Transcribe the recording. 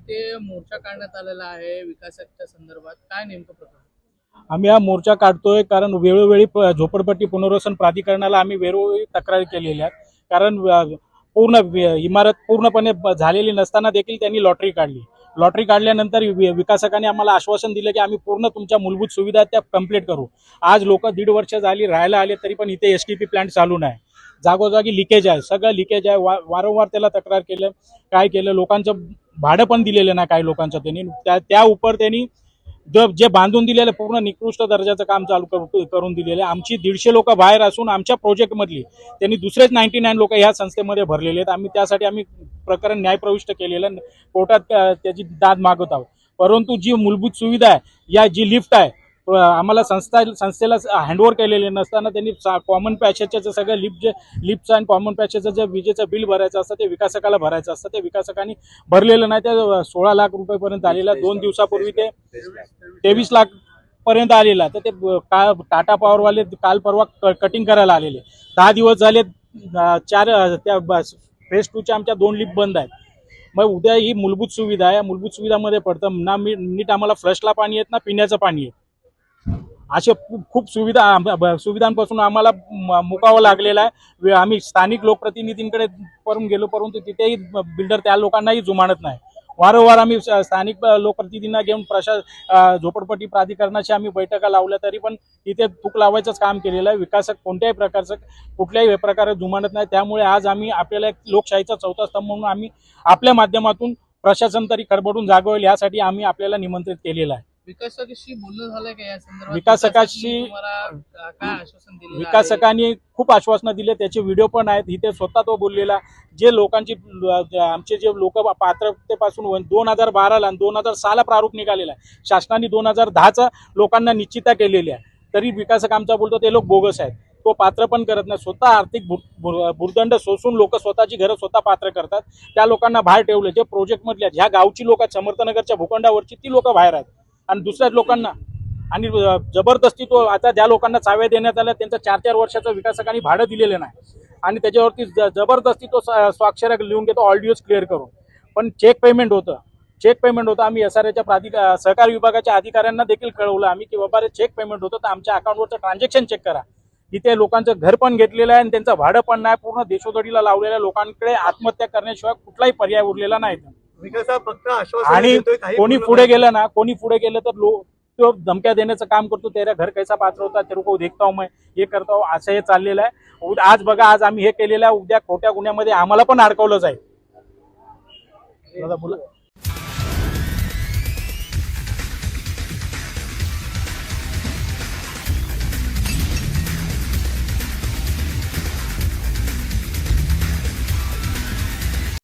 इथे मोर्चा काढण्यात आलेला आहे विकासाच्या संदर्भात, काय नेमकं प्रकरण? आम्ही हा मोर्चा काढतोय कारण वेळोवेळी झोपडपट्टी पुनर्वसन प्राधिकरणाला आम्ही वेळोवेळी तक्रारी केलेल्या आहेत. कारण इमारत पूर्णपणे झालेली नसताना देखील त्यांनी लॉटरी काढली. लॉटरी काढल्यानंतर विकासकांनी आम्हाला आश्वासन दिलं की आम्ही पूर्ण तुमच्या मूलभूत सुविधा त्या कंप्लीट करू. आज लोक 1.5 वर्ष झाली राहायला आले तरी पण इथे एसटीपी प्लांट चालू नाही. जागोजागी लिकेज आहे, सगळं लिकेज आहे. वारंवार त्याला तक्रार केलं, काय केलं, लोकांचं भाडं पण दिलेलं नाही काही लोकांचं त्यांनी. त्या उपर त्यांनी जे बांधून दिलेलं पूर्ण निकृष्ट दर्जाचं काम चालू करून दिलेलं आहे. आमची 150 लोक बाहेर असून आमच्या प्रोजेक्टमधली त्यांनी दुसरेच 99 लोक ह्या संस्थेमध्ये भरलेले आहेत. त्यासाठी प्रकरण न्यायप्रविष्ट केलेलं, कोर्टात त्याची दाद मागत आहोत. परंतु जी मूलभूत सुविधा आहे, या जी लिफ्ट आहे, आम्हाला संस्थेला हँडओव्हर केलेले नसताना त्यांनी कॉमन पॅसेजचं सगळं लिफ्टचं आणि कॉमन पॅसेजचं जे विजेचं बिल भरायचं असतं ते विकासकाला भरायचं असतं. ते विकासकांनी भरलेलं नाही. ते 16 लाख रुपयेपर्यंत आलेला. 2 दिवसापूर्वी ते 23 लाख पर्यंत आलेला. तर ते टाटा पॉवरवाले काल परवा कटिंग करायला आलेले. 10 दिवस झाले. 4 त्या फेज 2च्या आमच्या 2 लिफ्ट बंद आहेत. मग उद्या ही मूलभूत सुविधा आहे, मूलभूत सुविधामध्ये पडतं ना, नीट आम्हाला फ्लशला पाणी येत ना पिण्याचं पाणी येत. असे खूप सुविधांपासून आम्हाला मुकावं लागलेलं आहे. आम्ही स्थानिक लोकप्रतिनिधींकडे करून गेलो, परंतु तिथेही बिल्डर त्या लोकांनाही जुमानत नाही. वारंवार आम्ही स्थानिक लोकप्रतिनिधींना घेऊन झोपडपट्टी प्राधिकरणाची आम्ही बैठका लावल्या तरी पण तिथे थूक लावायचंच काम केलेलं आहे. विकासक कुठल्याही प्रकारे जुमानत नाही. त्यामुळे आज आम्ही आपल्याला एक लोकशाहीचा चौथा स्तंभ म्हणून आम्ही आपल्या माध्यमातून प्रशासन तरी खडबडून जागवेल यासाठी आम्ही आपल्याला निमंत्रित केलेलं आहे. विकासकाशी बोलणं झालंय का या संदर्भात? विकासकाशी काय आश्वासन दिलं? विकासकांनी खूप आश्वासनं दिले, त्याचे व्हिडिओ पण आहेत. इथे स्वतः तो बोललेला. जे लोकांची आमचे जे लोक पात्रतेपासून 2012ला आणि 2006ला प्रारूप निघालेला आहे. शासनाने 2010चा लोकांना निश्चितता केलेली आहे. तरी विकासक आमचा बोलतो ते लोक बोगस आहेत. तो पात्र पण करत नाही. स्वतः आर्थिक भुर्दंड सोसून लोक स्वतःची घरं स्वतः पात्र करतात. त्या लोकांना बाहेर ठेवले. जे प्रोजेक्टमधल्या ज्या गावची लोक समर्थनगरच्या भूखंडावरची ती लोक बाहेर आहेत आणि दुसऱ्याच लोकांना आणि जबरदस्ती तो आता ज्या लोकांना चाव्या देण्यात आल्या त्यांचं 4-4 वर्षाचं विकासकांनी भाडं दिलेलं नाही आणि त्याच्यावरती जबरदस्ती तो स्वाक्षऱ्या लिहून घेतो ऑडिओज क्लिअर करून. पण चेक पेमेंट होतं. आम्ही SRAच्या सहकार विभागाच्या अधिकाऱ्यांना देखील कळवलं आम्ही की बाबा चेक पेमेंट होतं तर आमच्या अकाउंटवरचं ट्रान्झॅक्शन चेक करा. इथे लोकांचं घर पण घेतलेलं आहे आणि त्यांचं भाडं पण नाही. पूर्ण देशोधडीला लावलेल्या लोकांकडे आत्महत्या करण्याशिवाय कुठलाही पर्याय उरलेला नाही. आणि कोणी पुढे गेलं तर तो धमक्या देण्याचं काम करतो. तेरा घर कैसा पात्र होता तेरे को देखता हूं मैं, हे करता हूं, असं हे चाललेलं आहे. आज बघा, आज आम्ही हे केलेलं आहे, उद्या खोट्या गुन्ह्यामध्ये आम्हाला पण अडकवलं जाईल. दादा बोला.